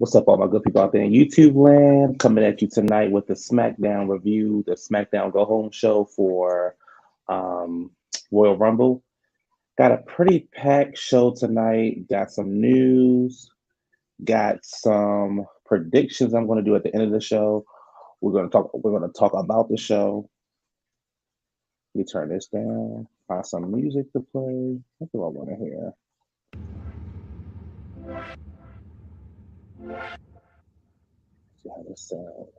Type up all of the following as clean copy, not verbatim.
What's up, all my good people out there in YouTube land? Coming at you tonight with the Smackdown review, the Smackdown Go Home show for um, Royal Rumble. Got a pretty packed show tonight. Got some news. Got some predictions I'm going to do at the end of the show. We're going to talk about the show. Let me turn this down. Find some music to play. What do I want to hear? See how this sounds.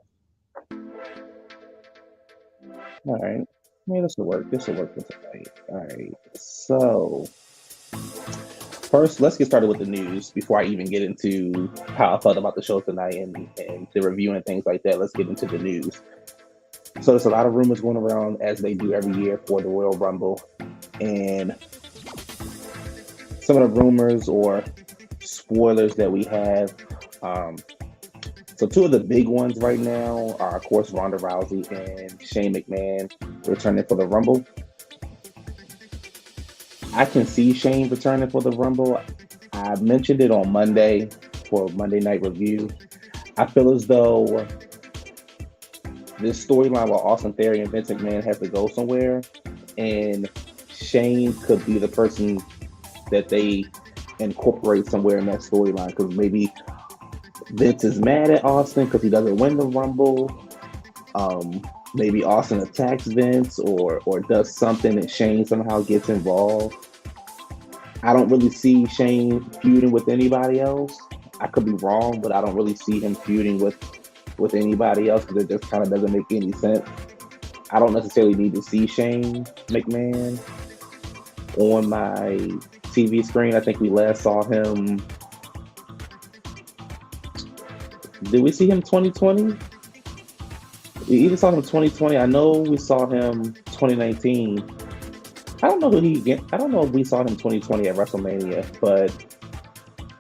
All right. Yeah, this will work. This will work for tonight. All right. So, first, let's get started with the news before I even get into how I felt about the show tonight and the review and things like that. Let's get into the news. So, there's a lot of rumors going around as they do every year for the Royal Rumble. And some of the rumors or spoilers that we have. So two of the big ones right now are, of course, Ronda Rousey and Shane McMahon returning for the Rumble. I can see Shane returning for the Rumble. I mentioned it on Monday for Monday Night Review. I feel as though this storyline with Austin Theory and Vince McMahon has to go somewhere, and Shane could be the person that they incorporate somewhere in that storyline, because maybe Vince is mad at Austin because he doesn't win the Rumble. Maybe Austin attacks Vince or does something and Shane somehow gets involved. I don't really see Shane feuding with anybody else. I could be wrong, but I don't really see him feuding with anybody else because it just kind of doesn't make any sense. I don't necessarily need to see Shane McMahon on my TV screen. I think we last saw him. Did we see him 2020? We either saw him 2020. I know we saw him 2019. I don't know if we saw him 2020 at WrestleMania, but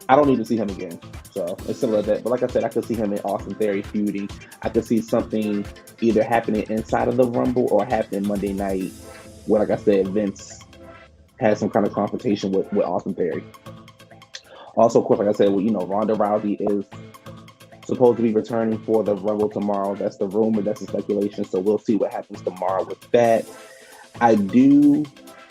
I don't need to see him again. So it's similar to that. But like I said, I could see him in Austin Theory feuding. I could see something either happening inside of the Rumble or happening Monday night, where, like I said, Vince has some kind of confrontation with Austin Theory. Also, of course, like I said, Ronda Rousey is supposed to be returning for the Rumble tomorrow. That's the rumor, that's the speculation. So we'll see what happens tomorrow with that. I do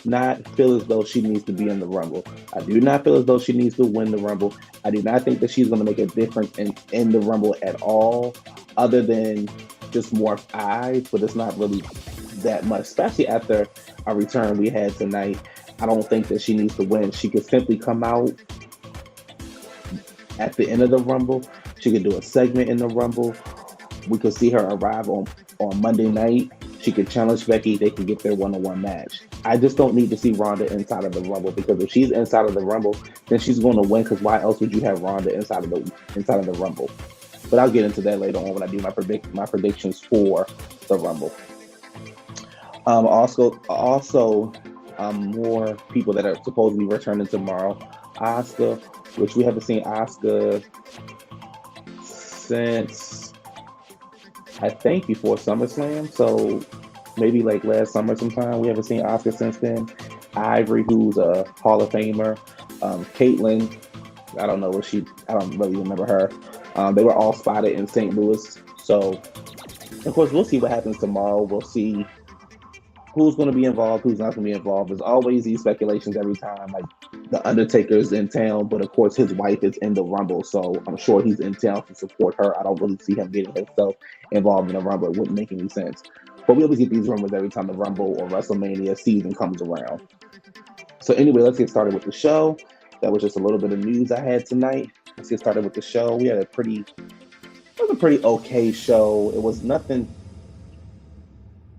not feel as though she needs to be in the Rumble. I do not feel as though she needs to win the Rumble. I do not think that she's going to make a difference in the Rumble at all, other than just more eyes, but it's not really that much, especially after a return we had tonight. I don't think that she needs to win. She could simply come out at the end of the Rumble. She could do a segment in the Rumble. We could see her arrive on Monday night. She could challenge Becky. They could get their one-on-one match. I just don't need to see Ronda inside of the Rumble, because if she's inside of the Rumble, then she's going to win, because why else would you have Ronda inside of the Rumble? But I'll get into that later on when I do my predictions for the Rumble. Also, more people that are supposedly returning tomorrow. Asuka, which we haven't seen Asuka since, I think, before SummerSlam. So maybe like last summer sometime. We haven't seen Asuka since then. Ivory, who's a Hall of Famer. Caitlyn, I don't really remember her. They were all spotted in St. Louis. So, of course, we'll see what happens tomorrow. We'll see who's going to be involved, who's not going to be involved. There's always these speculations every time, like the Undertaker's in town, but of course his wife is in the Rumble, so I'm sure he's in town to support her. I don't really see him getting himself involved in the Rumble. It wouldn't make any sense. But we always get these rumors every time the Rumble or WrestleMania season comes around. So anyway, let's get started with the show. That was just a little bit of news I had tonight. Let's get started with the show. We had a pretty okay show. It was nothing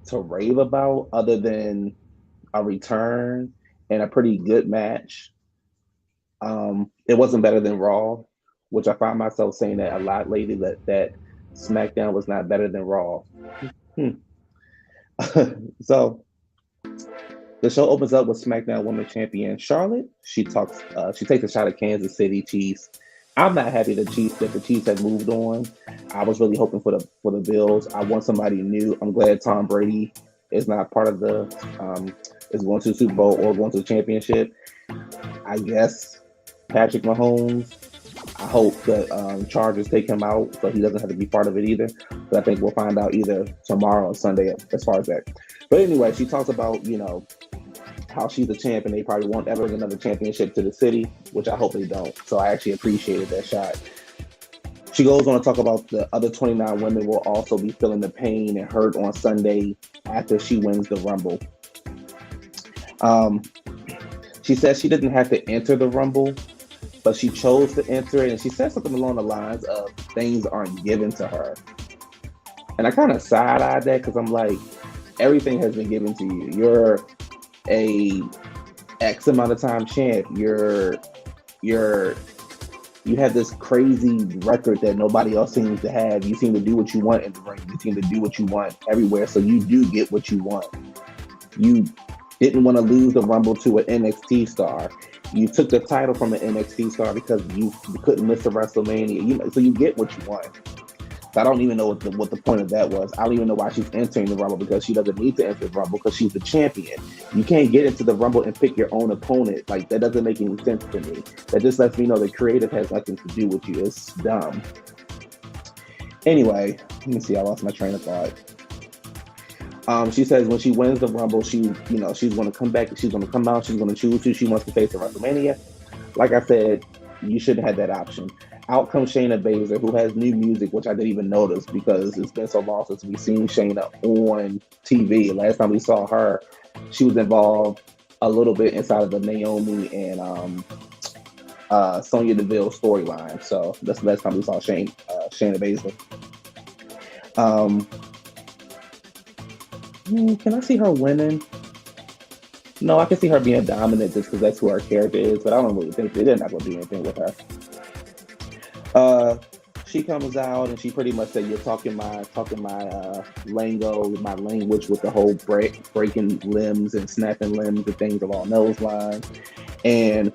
to rave about other than a return and a pretty good match. It wasn't better than Raw, which I find myself saying that a lot lately, that Smackdown was not better than Raw. So the show opens up with SmackDown Women's Champion Charlotte. She takes a shot at Kansas City Chiefs. I'm not happy that the Chiefs had moved on. I was really hoping for the Bills. I want somebody new. I'm glad Tom Brady is not part of is going to the Super Bowl or going to the championship. I guess Patrick Mahomes, I hope that charges take him out so he doesn't have to be part of it either. But I think we'll find out either tomorrow or Sunday as far as that. But anyway, she talks about, how she's a champ and they probably won't ever bring another championship to the city, which I hope they don't. So I actually appreciated that shot. She goes on to talk about the other 29 women will also be feeling the pain and hurt on Sunday after she wins the Rumble. She says she didn't have to enter the Rumble, but she chose to enter it. And she said something along the lines of things aren't given to her. And I kind of side-eyed that because I'm like, everything has been given to you. You're a X amount of time champ. You have this crazy record that nobody else seems to have. You seem to do what you want in the ring. You seem to do what you want everywhere. So you do get what you want. You didn't want to lose the Rumble to an NXT star. You took the title from an NXT star because you couldn't miss a WrestleMania. So you get what you want. So I don't even know what the point of that was. I don't even know why she's entering the Rumble, because she doesn't need to enter the Rumble because she's the champion. You can't get into the Rumble and pick your own opponent. Like, that doesn't make any sense to me. That just lets me know the creative has nothing to do with you. It's dumb. Anyway, let me see. I lost my train of thought. She says when she wins the Rumble, she's going to come back. She's going to come out. She's going to choose who she wants to face at WrestleMania. Like I said, you shouldn't have that option. Out comes Shayna Baszler, who has new music, which I didn't even notice because it's been so long since we've seen Shayna on TV. Last time we saw her, she was involved a little bit inside of the Naomi and Sonya Deville storyline. So that's the last time we saw Shayna Baszler. Can I see her winning? No, I can see her being dominant just because that's who her character is, but I don't really think they're not going to do anything with her. She comes out and she pretty much said, "You're talking my lingo, my language with the whole breaking limbs and snapping limbs and things along those lines." And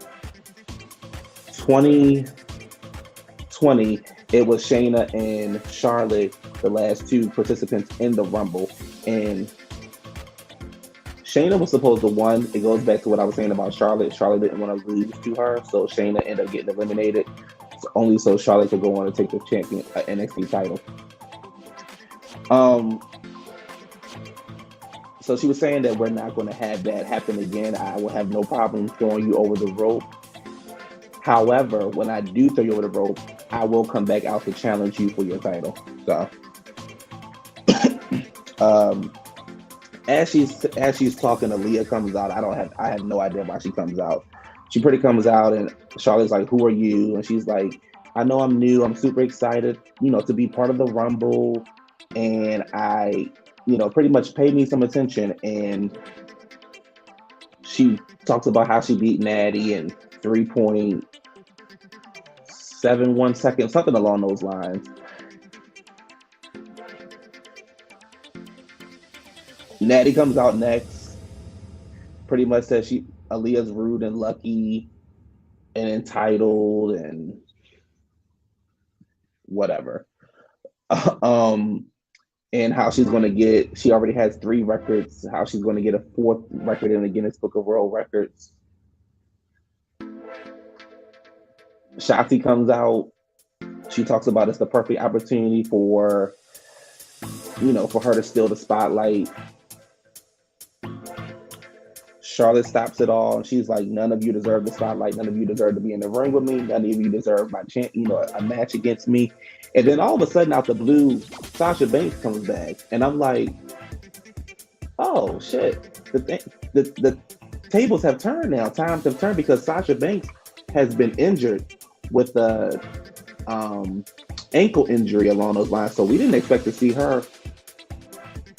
2020, it was Shayna and Charlotte, the last two participants in the Rumble, and Shayna was supposed to win. It goes back to what I was saying about Charlotte. Charlotte didn't want to lose to her, so Shayna ended up getting eliminated, only so Charlotte could go on and take the champion NXT title. So she was saying that we're not going to have that happen again. I will have no problem throwing you over the rope. However, when I do throw you over the rope, I will come back out to challenge you for your title. So, as she's talking, Aaliyah comes out. I have no idea why she comes out. She pretty comes out and Charlotte's like, "Who are you?" And she's like, "I know I'm new. I'm super excited, to be part of the Rumble. And I, pretty much pay me some attention." And she talks about how she beat Natty in 3.71 seconds, something along those lines. Natty comes out next. Pretty much says Aaliyah's rude and lucky and entitled and whatever. And how she's going to she already has 3 records, how she's going to get a 4th record in the Guinness Book of World Records. Shotzi comes out. She talks about it's the perfect opportunity for her to steal the spotlight. Charlotte stops it all, and she's like, "None of you deserve the spotlight. None of you deserve to be in the ring with me. None of you deserve a match against me." And then all of a sudden, out the blue, Sasha Banks comes back, and I'm like, "Oh shit! The tables have turned now. Times have turned because Sasha Banks has been injured with a ankle injury along those lines. So we didn't expect to see her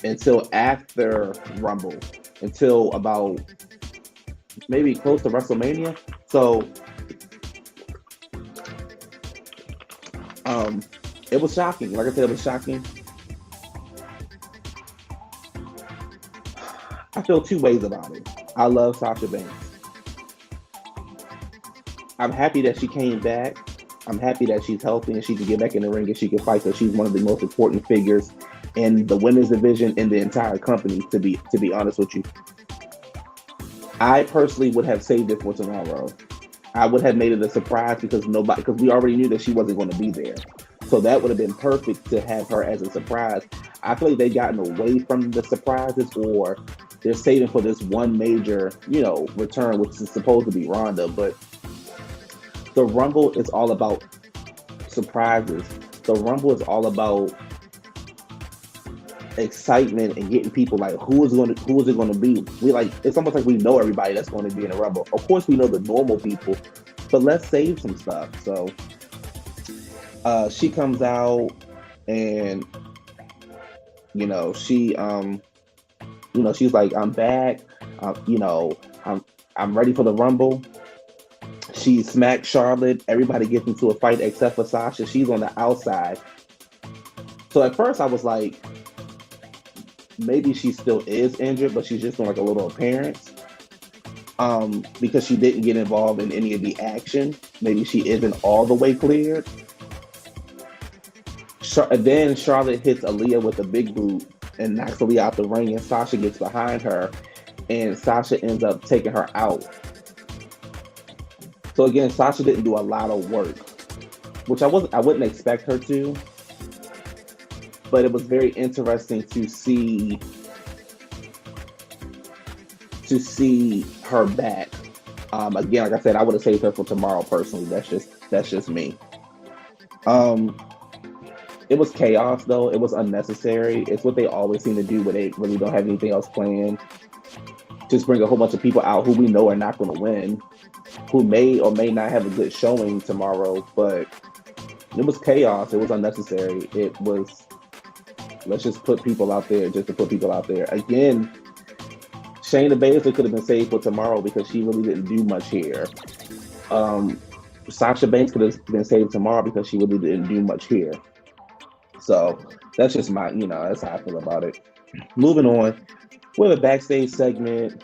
until after Rumble, until about maybe close to WrestleMania. So it was shocking. Like I said, it was shocking. I feel 2 ways about it. I love Sasha Banks. I'm happy that she came back. I'm happy that she's healthy and she can get back in the ring and she can fight, because she's one of the most important figures in the women's division in the entire company, to be honest with you. I personally would have saved it for tomorrow. I would have made it a surprise because we already knew that she wasn't going to be there. So that would have been perfect to have her as a surprise. I feel like they've gotten away from the surprises, or they're saving for this one major, return, which is supposed to be Ronda. But the Rumble is all about surprises. The Rumble is all about excitement and getting people like, who is it going to be? It's almost like we know everybody that's going to be in the Rumble. Of course, we know the normal people, but let's save some stuff. So she comes out and she's like, I'm back. I'm ready for the Rumble. She smacks Charlotte. Everybody gets into a fight except for Sasha. She's on the outside. So at first I was like, maybe she still is injured, but she's just doing like a little appearance. Because she didn't get involved in any of the action. Maybe she isn't all the way cleared. Then Charlotte hits Aaliyah with a big boot and knocks Aaliyah out the ring, and Sasha gets behind her, and Sasha ends up taking her out. So again, Sasha didn't do a lot of work, which I wouldn't expect her to, but it was very interesting to see her back. Again, like I said, I would have saved her for tomorrow personally. That's just me. It was chaos, though. It was unnecessary. It's what they always seem to do when they really don't have anything else planned. Just bring a whole bunch of people out who we know are not going to win, who may or may not have a good showing tomorrow, but it was chaos. It was unnecessary. It was, let's just put people out there just to put people out there. Again, Shayna Baszler could have been saved for tomorrow because she really didn't do much here. Sasha Banks could have been saved tomorrow because she really didn't do much here. So that's just that's how I feel about it. Moving on, we have a backstage segment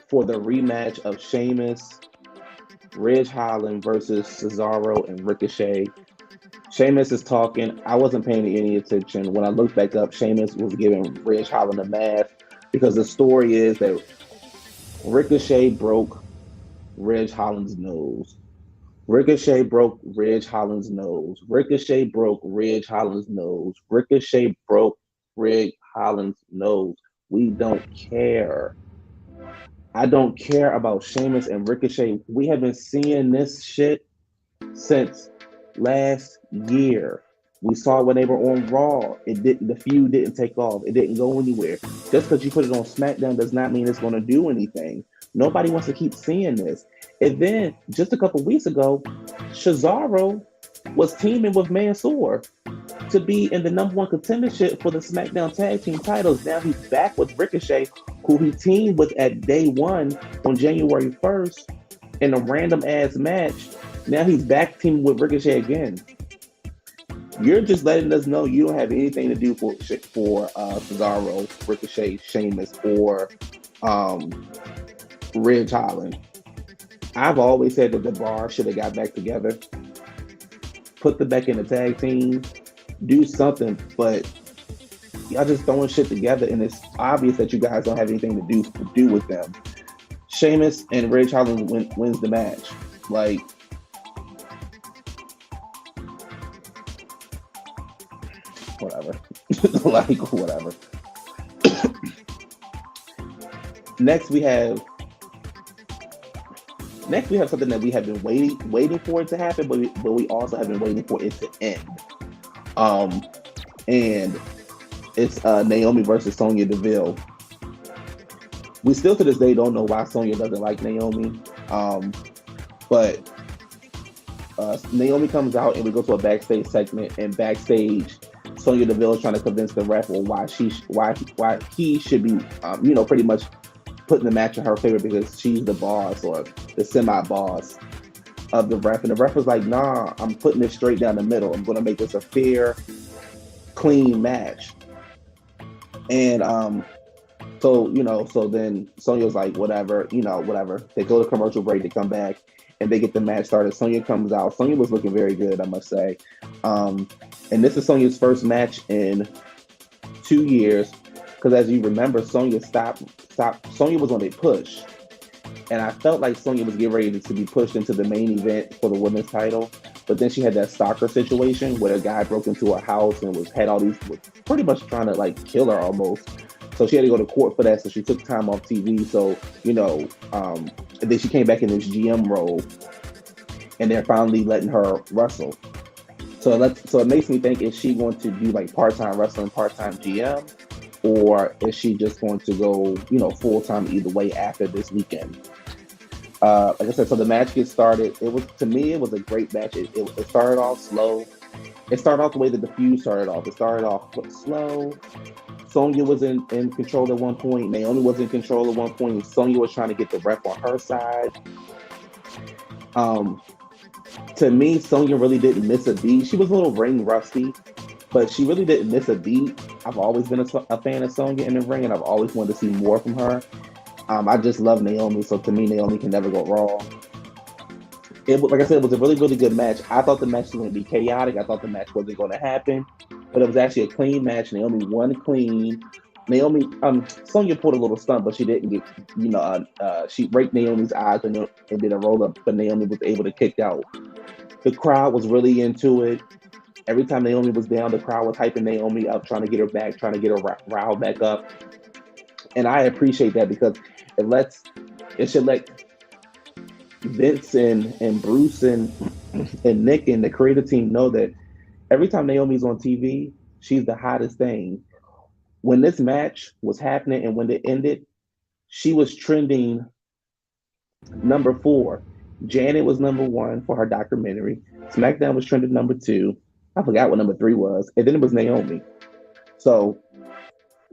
for the rematch of Sheamus, Ridge Holland versus Cesaro and Ricochet. Sheamus is talking. I wasn't paying any attention. When I looked back up, Sheamus was giving Ridge Holland a math because the story is that Ricochet broke Ridge Holland's nose. Ricochet broke Ridge Holland's nose. Ricochet broke Ridge Holland's nose. Ricochet broke Ridge Holland's nose. We don't care. I don't care about Sheamus and Ricochet. We have been seeing this shit since last year. We saw it when they were on Raw. The feud didn't take off. It didn't go anywhere. Just because you put it on Smackdown does not mean it's going to do anything. Nobody wants to keep seeing this. And then, just a couple weeks ago, Cesaro was teaming with Mansoor to be in the #1 contendership for the SmackDown Tag Team titles. Now he's back with Ricochet, who he teamed with at day one on January 1st in a random-ass match. Now he's back teaming with Ricochet again. You're just letting us know you don't have anything to do for Cesaro, Ricochet, Sheamus, or Ridge Holland. I've always said that the Bar should have got back together, put them back in the tag team, do something, but y'all just throwing shit together, and it's obvious that you guys don't have anything to do with them. Sheamus and Ridge Holland wins the match. Like, whatever. Like, whatever. Next we have something that we have been waiting for it to happen, but we also have been waiting for it to end. And it's Naomi versus Sonya Deville. We still to this day don't know why Sonya doesn't like Naomi. But Naomi comes out and we go to a backstage segment, and backstage Sonya Deville is trying to convince the ref why he should be pretty much putting the match in her favor because she's the boss or the semi-boss of the ref. And the ref was like, nah, I'm putting this straight down the middle. I'm going to make this a fair, clean match. And so then Sonya's like, whatever. They go to commercial break, they come back, and they get the match started. Sonya comes out. Sonya was looking very good, I must say. And this is Sonya's first match in 2 years. Because as you remember, Sonya Sonya was on a push. And I felt like Sonya was getting ready to be pushed into the main event for the women's title. But then she had that stalker situation where a guy broke into her house and was pretty much trying to like kill her almost. So she had to go to court for that. So she took time off TV. So, and then she came back in this GM role and they're finally letting her wrestle. So it makes me think, is she going to do like part-time wrestling, part-time GM? Or is she just going to go, full-time either way after this weekend? Like I said, so the match gets started. It was a great match. It started off slow. It started off the way that the feud started off. It started off slow. Sonya was in control at one point. Naomi was in control at one point. Sonya was trying to get the ref on her side. To me, Sonya really didn't miss a beat. She was a little ring rusty, but she really didn't miss a beat. I've always been a fan of Sonya in the ring, and I've always wanted to see more from her. I just love Naomi, so to me, Naomi can never go wrong. Like I said, it was a really, really good match. I thought the match was going to be chaotic. I thought the match wasn't going to happen, but it was actually a clean match. Naomi won clean. Sonya pulled a little stunt, but she didn't get, she raked Naomi's eyes and did a roll up, but Naomi was able to kick out. The crowd was really into it. Every time Naomi was down, the crowd was hyping Naomi up, trying to get her back, trying to get her riled back up. And I appreciate that because it should let Vince and Bruce and Nick and the creative team know that every time Naomi's on TV, she's the hottest thing. When this match was happening and when it ended, she was trending number 4. Janet was number 1 for her documentary. Smackdown was trending number 2. I forgot what number 3 was. And then it was Naomi. So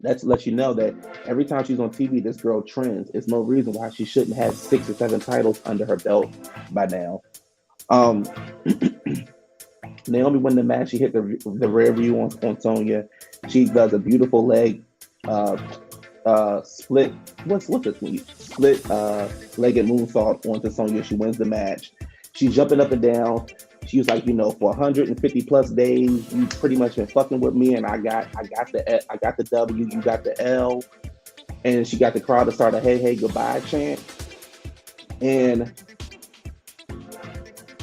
that lets you know that every time she's on TV, this girl trends. It's no reason why she shouldn't have 6 or 7 titles under her belt by now. Naomi won the match. She hit the rear view on Sonya. She does a beautiful leg split. What's this movie? Split legged moonsault onto Sonya. She wins the match. She's jumping up and down. She was like, for 150 plus days, you pretty much been fucking with me, and I got the W, you got the L, and she got the crowd to start a hey goodbye chant, and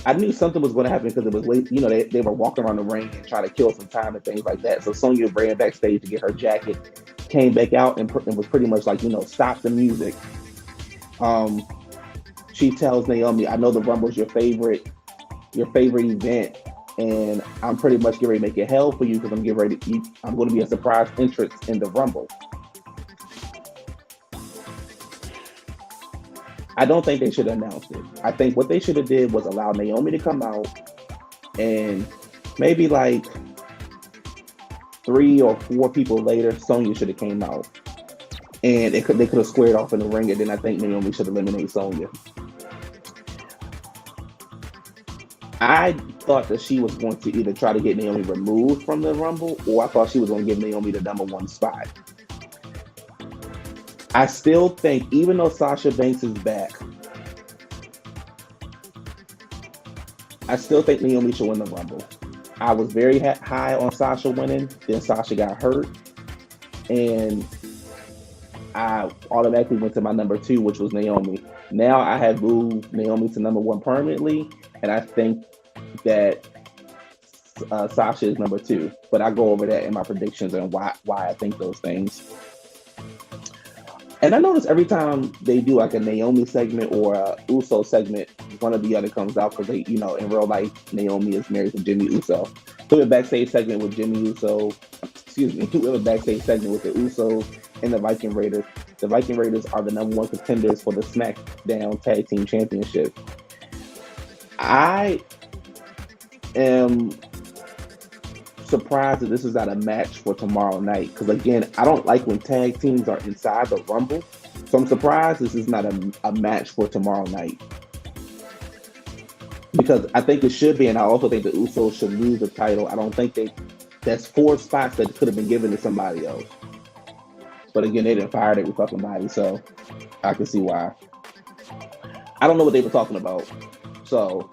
I knew something was going to happen because it was late. They were walking around the ring and trying to kill some time and things like that. So Sonya ran backstage to get her jacket, came back out and was pretty much like, stop the music. She tells Naomi, I know the Rumble's your favorite event, and I'm pretty much getting ready to make it hell for you because I'm going to be a surprise entrance in the Rumble. I don't think they should have announced it. I think what they should have did was allow Naomi to come out, and maybe like 3 or 4 people later, Sonya should have came out, and they could have squared off in the ring, and then I think Naomi should eliminate Sonya. I thought that she was going to either try to get Naomi removed from the Rumble, or I thought she was going to give Naomi the number 1 spot. I still think, even though Sasha Banks is back, I still think Naomi should win the Rumble. I was very high on Sasha winning, then Sasha got hurt, and I automatically went to my number 2, which was Naomi. Now I have moved Naomi to number 1 permanently, and I think that Sasha is number 2. But I go over that in my predictions and why I think those things. And I notice every time they do like a Naomi segment or a Uso segment, one or the other comes out because in real life, Naomi is married to Jimmy Uso. We have a backstage segment with Jimmy Uso. We have a backstage segment with the Usos and the Viking Raiders. The Viking Raiders are the number 1 contenders for the Smackdown Tag Team Championship. I am surprised that this is not a match for tomorrow night, because again, I don't like when tag teams are inside the Rumble, so I'm surprised this is not a match for tomorrow night, because I think it should be, and I also think the Usos should lose the title. I don't think that's 4 spots that could have been given to somebody else, but again, they didn't fire every fucking body, so I can see why. I don't know what they were talking about, so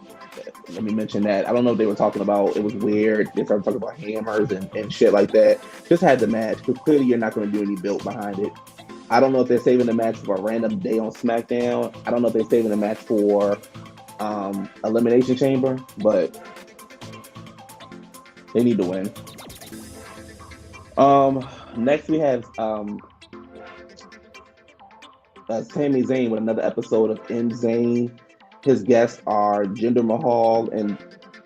let me mention that. I don't know what they were talking about. It was weird. They started talking about hammers and shit like that. Just had the match, because clearly you're not going to do any build behind it. I don't know if they're saving the match for a random day on SmackDown. I don't know if they're saving the match for Elimination Chamber, but they need to win. Next we have Sami Zayn with another episode of M Zayn. His guests are Jinder Mahal and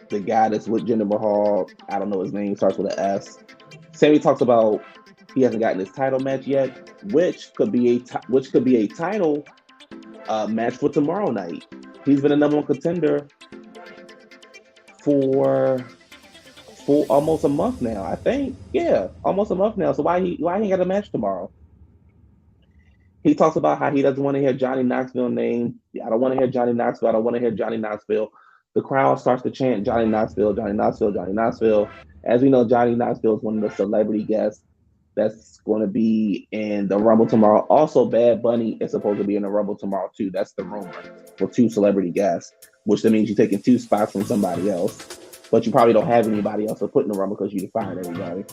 the guy that's with Jinder Mahal. I don't know his name. Starts with an S. Sami talks about he hasn't gotten his title match yet, which could be a title match for tomorrow night. He's been a number one contender for almost a month now. I think, yeah, almost a month now. So why he got a match tomorrow? He talks about how he doesn't want to hear Johnny Knoxville name. I don't want to hear Johnny Knoxville. I don't want to hear Johnny Knoxville. The crowd starts to chant Johnny Knoxville, Johnny Knoxville, Johnny Knoxville. As we know, Johnny Knoxville is one of the celebrity guests that's going to be in the Rumble tomorrow. Also, Bad Bunny is supposed to be in the Rumble tomorrow too. That's the rumor for two celebrity guests, which that means you're taking two spots from somebody else, but you probably don't have anybody else to put in the Rumble because you fired everybody.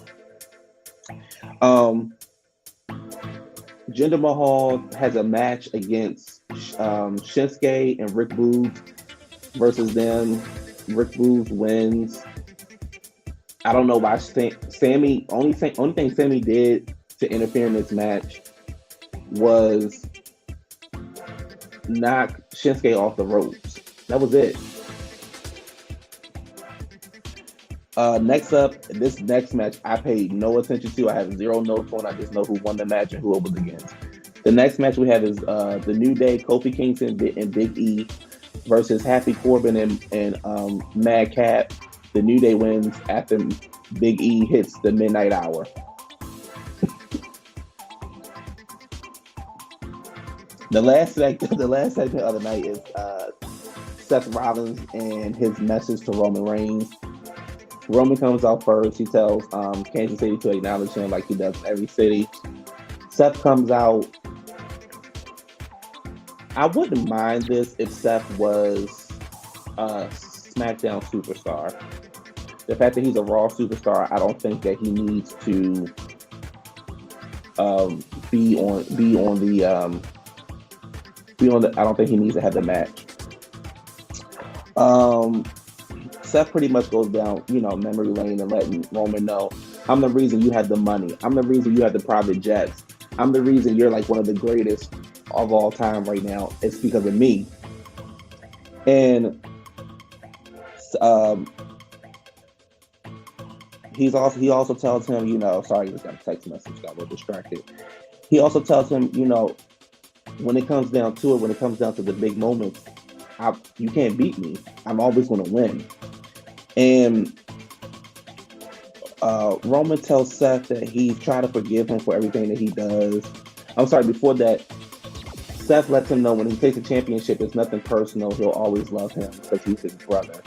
Jinder Mahal has a match against Shinsuke and Rick Boogs versus them. Rick Boogs wins. I don't know why Sammy. Only thing Sammy did to interfere in this match was knock Shinsuke off the ropes. That was it. Next up, this next match I paid no attention to. I have zero notes on. I just know who won the match and who it was against. The next match we have is the New Day, Kofi Kingston and Big E versus Happy Corbin and Madcap. The New Day wins after Big E hits the midnight hour. The last segment of the night is Seth Rollins and his message to Roman Reigns. Roman comes out first. He tells Kansas City to acknowledge him like he does in every city. Seth comes out. I wouldn't mind this if Seth was a SmackDown superstar. The fact that he's a Raw superstar, I don't think that he needs to be on the. I don't think he needs to have the match. Seth pretty much goes down, memory lane and letting Roman know, I'm the reason you have the money. I'm the reason you have the private jets. I'm the reason you're like one of the greatest of all time right now. It's because of me. And he also tells him, sorry, I just got a text message, got a little distracted. He also tells him, when it comes down to it, when it comes down to the big moments, you can't beat me. I'm always going to win. And Roman tells Seth that he's trying to forgive him for everything that he does. I'm sorry, before that, Seth lets him know when he takes a championship, it's nothing personal. He'll always love him because he's his brother.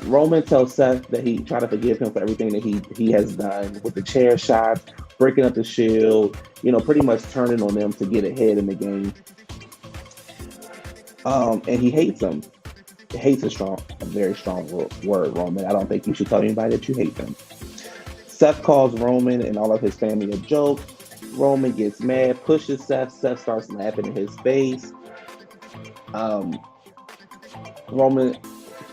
Roman tells Seth that he tried to forgive him for everything that he has done with the chair shots, breaking up the Shield, pretty much turning on them to get ahead in the game. And he hates him. Hate's a very strong word, Roman. I don't think you should tell anybody that you hate them. Seth calls Roman and all of his family a joke. Roman gets mad, pushes Seth. Seth starts laughing in his face. Roman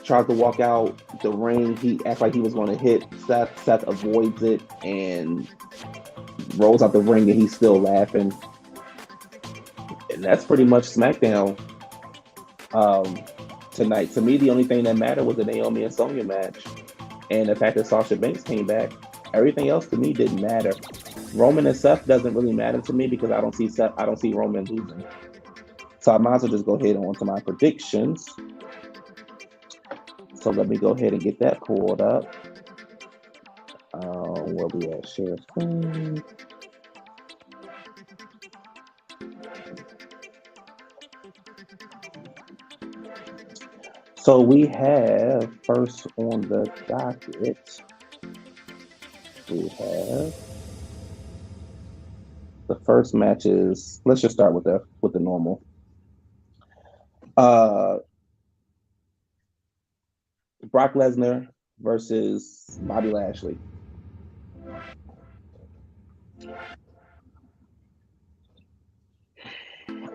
tries to walk out the ring. He acts like he was going to hit Seth. Seth avoids it and rolls out the ring, and he's still laughing. And that's pretty much SmackDown tonight. To me, the only thing that mattered was the Naomi and Sonya match, and the fact that Sasha Banks came back. Everything else to me didn't matter. Roman and Seth doesn't really matter to me because I don't see Roman losing. So I might as well just go ahead on to my predictions. So let me go ahead and get that pulled up. Where we at? Share screen. So we have first on the docket. We have the first match is. Let's just start with the normal. Brock Lesnar versus Bobby Lashley.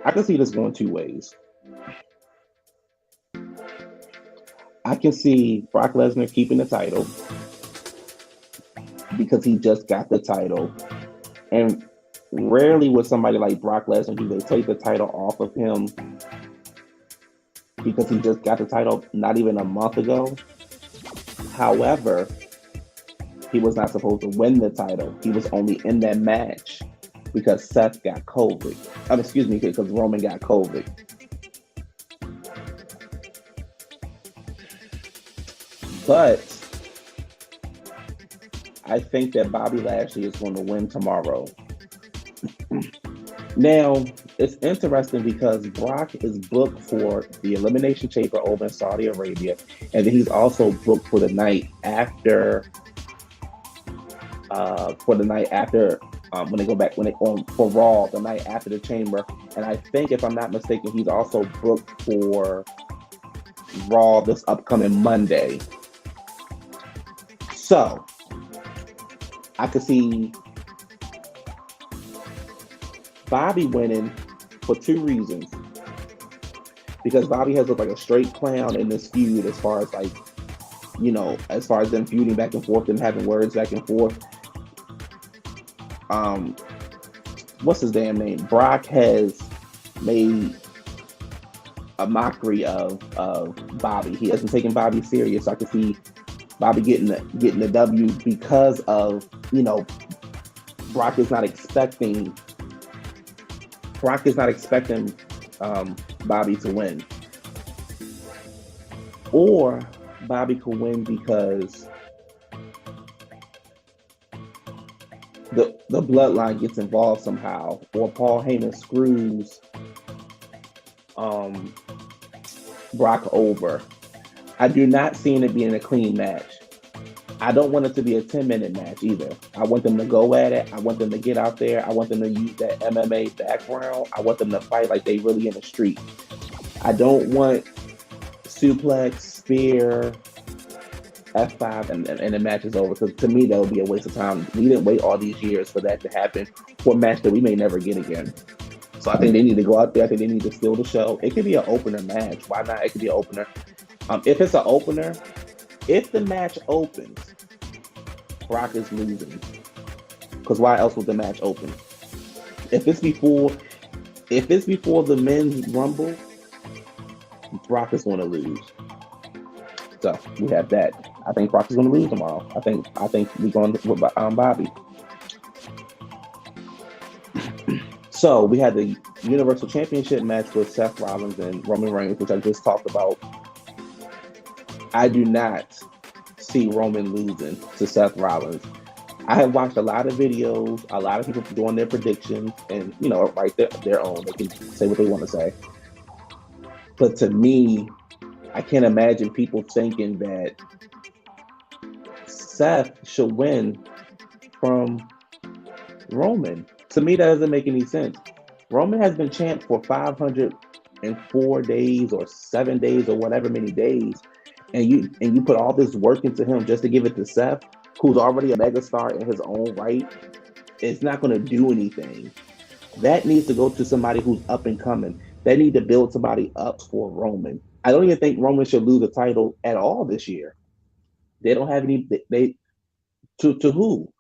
I can see this going two ways. I can see Brock Lesnar keeping the title because he just got the title. And rarely would somebody like Brock Lesnar do they take the title off of him because he just got the title not even a month ago. However, he was not supposed to win the title. He was only in that match because Seth got COVID. Excuse me, because Roman got COVID. But I think that Bobby Lashley is going to win tomorrow. Now, it's interesting because Brock is booked for the Elimination Chamber over in Saudi Arabia, and then he's also booked for the night after. When they go back when they on for Raw the night after the Chamber, and I think if I'm not mistaken, he's also booked for Raw this upcoming Monday. So I could see Bobby winning for two reasons. Because Bobby has looked like a straight clown in this feud as far as as far as them feuding back and forth and having words back and forth. What's his damn name? Brock has made a mockery of Bobby. He hasn't taken Bobby serious. So I can see Bobby getting the W because of Brock is not expecting Bobby to win. Or Bobby could win because the bloodline gets involved somehow, or Paul Heyman screws Brock over. I do not see it being a clean match. I don't want it to be a 10-minute match either. I want them to go at it. I want them to get out there. I want them to use that MMA background. I want them to fight like they really in the street. I don't want suplex, spear, F5, and the match is over. Because to me, that would be a waste of time. We didn't wait all these years for that to happen for a match that we may never get again. So I think they need to go out there. I think they need to steal the show. It could be an opener match. Why not? It could be an opener. If it's an opener, if the match opens, Brock is losing. Because why else would the match open? If it's before the men's rumble, Brock is going to lose. So we have that. I think Brock is going to lose tomorrow. I think we're going with Bobby. So we had the Universal Championship match with Seth Rollins and Roman Reigns, which I just talked about. I do not see Roman losing to Seth Rollins. I have watched a lot of videos, a lot of people doing their predictions, and write their own. They can say what they want to say. But to me, I can't imagine people thinking that Seth should win from Roman. To me, that doesn't make any sense. Roman has been champ for 504 days or 7 days or whatever many days. And you put all this work into him just to give it to Seth, who's already a megastar in his own right. It's not going to do anything. That needs to go to somebody who's up and coming. They need to build somebody up for Roman. I don't even think Roman should lose the title at all this year. They don't have any. To who?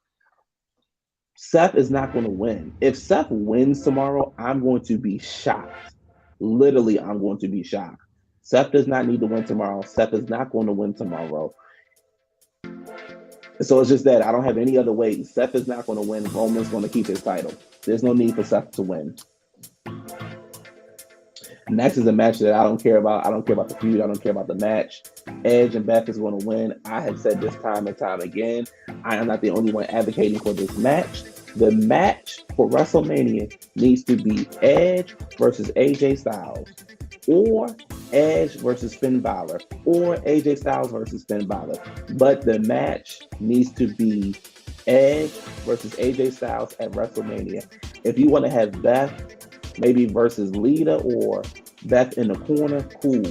Seth is not going to win. If Seth wins tomorrow, I'm going to be shocked. Literally, I'm going to be shocked. Seth does not need to win tomorrow. Seth is not going to win tomorrow. So it's just that I don't have any other way. Seth is not going to win. Roman's going to keep his title. There's no need for Seth to win. Next is a match that I don't care about. I don't care about the feud. I don't care about the match. Edge and Beth is going to win. I have said this time and time again. I am not the only one advocating for this match. The match for WrestleMania needs to be Edge versus AJ Styles, or Edge versus Finn Balor, or AJ Styles versus Finn Balor. But the match needs to be Edge versus AJ Styles at WrestleMania. If you want to have Beth maybe versus Lita or Beth in the corner, cool.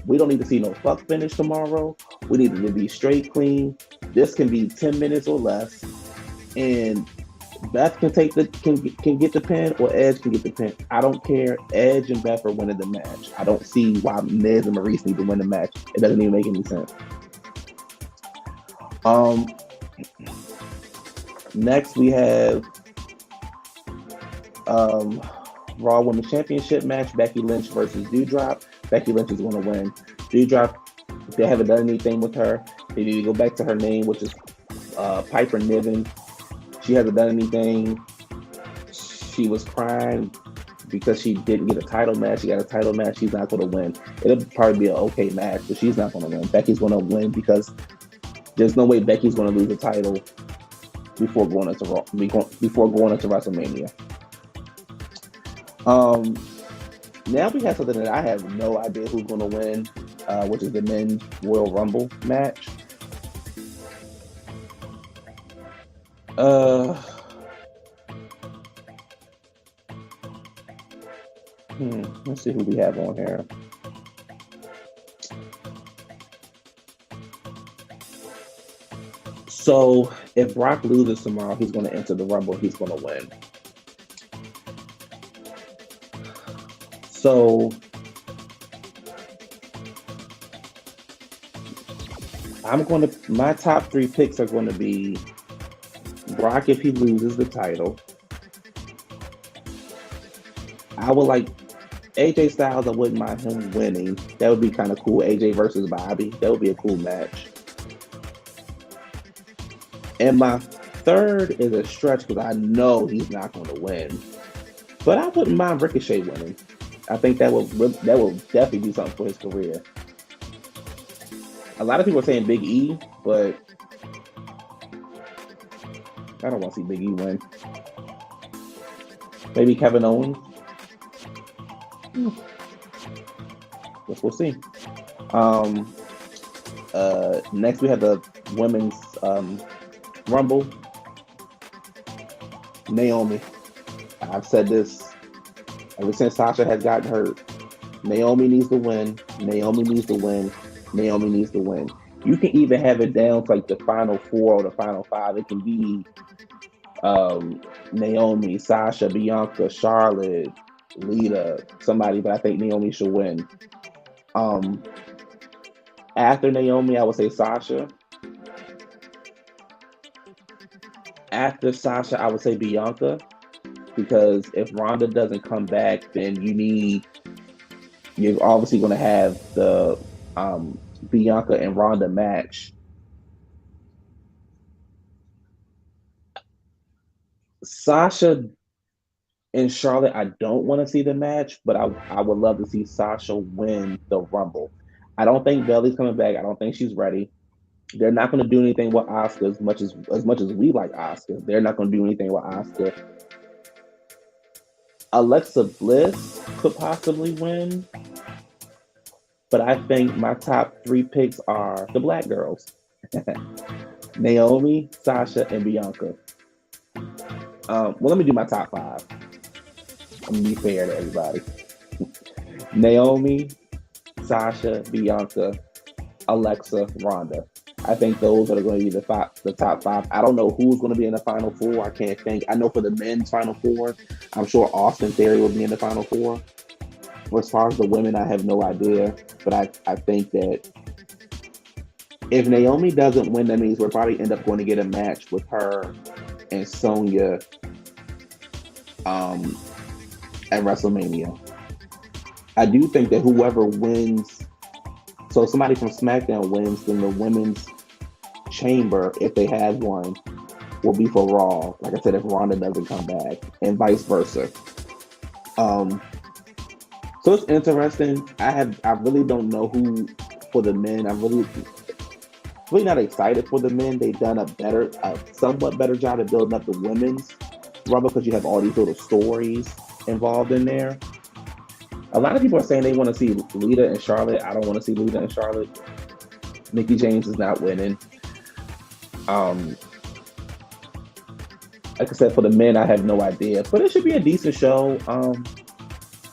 We don't need to see no fuck finish tomorrow. We need it to be straight clean. This can be 10 minutes or less. And Beth can get the pin, or Edge can get the pin. I don't care. Edge and Beth are winning the match. I don't see why Miz and Maurice need to win the match. It doesn't even make any sense. Next we have Raw Women's Championship match: Becky Lynch versus Doudrop. Becky Lynch is going to win. Doudrop, they haven't done anything with her. They need to go back to her name, which is Piper Niven. She hasn't done anything. She was crying because she didn't get a title match. She got a title match. She's not going to win. It'll probably be an okay match, but she's not going to win. Becky's going to win because there's no way Becky's going to lose the title before going into WrestleMania. Now we have something that I have no idea who's going to win, which is the Men's Royal Rumble match. Let's see who we have on here. So if Brock loses tomorrow, he's going to enter the Rumble. He's going to win. So my top 3 picks are going to be Brock if he loses the title. I would like AJ Styles. I wouldn't mind him winning. That would be kind of cool. AJ versus Bobby. That would be a cool match. And my third is a stretch because I know he's not going to win. But I wouldn't mind Ricochet winning. I think that will definitely do something for his career. A lot of people are saying Big E, but I don't want to see Big E win. Maybe Kevin Owens. Guess we'll see. Next we have the Women's Rumble. Naomi. I've said this ever since Sasha has gotten hurt. Naomi needs to win. Naomi needs to win. Naomi needs to win. You can even have it down to like the final 4 or the final 5. It can be Naomi, Sasha, Bianca, Charlotte, Lita, somebody, but I think Naomi should win. After Naomi, I would say Sasha. After Sasha, I would say Bianca, because if Ronda doesn't come back, then you're obviously going to have the Bianca and Ronda match. Sasha and Charlotte, I don't want to see the match, but I would love to see Sasha win the Rumble. I don't think Bayley's coming back. I don't think she's ready. They're not going to do anything with Asuka as much as we like Asuka. They're not going to do anything with Asuka. Alexa Bliss could possibly win, but I think my top 3 picks are the Black girls. Naomi, Sasha, and Bianca. Let me do my top 5. I'm going to be fair to everybody. Naomi, Sasha, Bianca, Alexa, Ronda. I think those are going to be the top 5. I don't know who's going to be in the final 4. I can't think. I know for the men's final 4, I'm sure Austin Theory will be in the final 4. As far as the women, I have no idea. But I think that if Naomi doesn't win, that means we'll probably end up going to get a match with her and Sonya at WrestleMania. I do think that whoever wins, so somebody from SmackDown wins, then the women's chamber, if they have one, will be for Raw. Like I said, if Ronda doesn't come back, and vice versa. So it's interesting. I really don't know who for the men. I'm really not excited for the men. They've done a somewhat better job at building up the women's Rumble because you have all these little stories involved in there. A lot of people are saying they want to see Lita and Charlotte. I don't want to see Lita and Charlotte. Mickie James is not winning. Like I said, for the men, I have no idea, but it should be a decent show.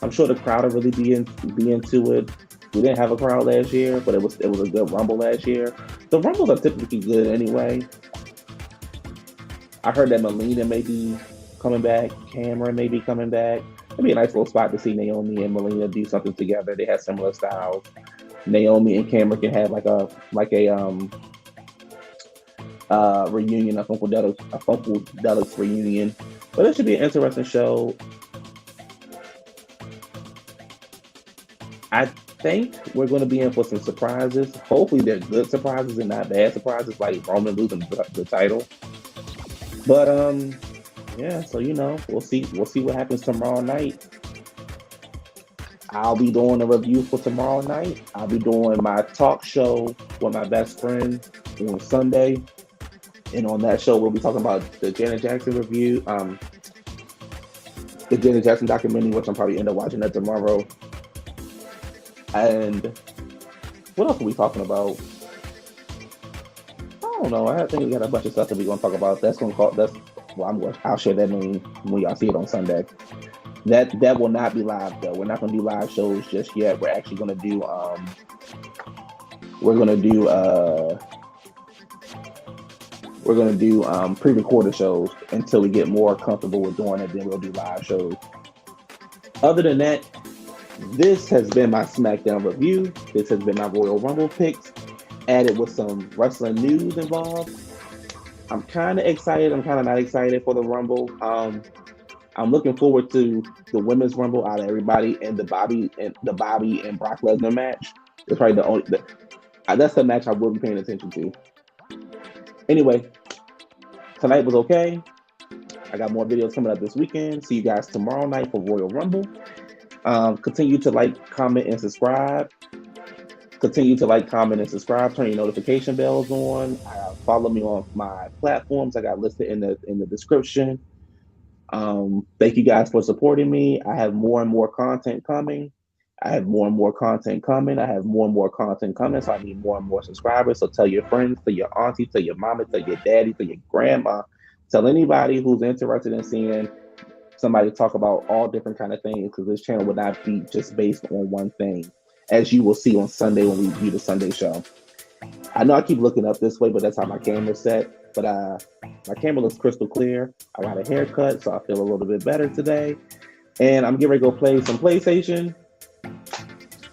I'm sure the crowd will really be into it. We didn't have a crowd last year, but it was a good Rumble last year. The Rumbles are typically good anyway. I heard that Melina may be coming back. Cameron may be coming back. It'd be a nice little spot to see Naomi and Melina do something together. They have similar styles. Naomi and Cameron can have reunion, a Funkadelics reunion. But it should be an interesting show. I think we're going to be in for some surprises. Hopefully, they're good surprises and not bad surprises, like Roman losing the title. But yeah. So we'll see. We'll see what happens tomorrow night. I'll be doing a review for tomorrow night. I'll be doing my talk show with my best friend on Sunday, and on that show we'll be talking about the Janet Jackson review, the Janet Jackson documentary, which I'm probably end up watching that tomorrow. And what else are we talking about? I don't know. I think we got a bunch of stuff that we're gonna talk about. I'll share that name when y'all see it on Sunday. That will not be live though. We're not gonna do live shows just yet. We're actually gonna do pre-recorded shows until we get more comfortable with doing it. Then we'll do live shows. Other than that, this has been my SmackDown review. This has been my Royal Rumble picks, added with some wrestling news involved. I'm kind of excited. I'm kind of not excited for the Rumble. I'm looking forward to the Women's Rumble out of everybody, and the Bobby and Brock Lesnar match. It's probably that's the match I will be paying attention to. Anyway, tonight was okay. I got more videos coming up this weekend. See you guys tomorrow night for Royal Rumble. Continue to like, comment, and subscribe. Turn your notification bells on. Follow me on my platforms. I got listed in the description. Thank you guys for supporting me. I have more and more content coming. So I need more and more subscribers. So tell your friends, tell your auntie, tell your mama, tell your daddy, tell your grandma, tell anybody who's interested in seeing somebody talk about all different kind of things, because this channel would not be just based on one thing, as you will see on Sunday when we do the Sunday show. I know I keep looking up this way, but that's how my camera's set. But my camera looks crystal clear. I got a haircut, so I feel a little bit better today. And I'm getting ready to go play some PlayStation.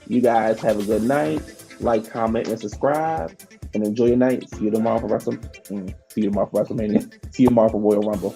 You guys have a good night. Like, comment, and subscribe. And enjoy your night. See you tomorrow for WrestleMania. See you tomorrow for Royal Rumble.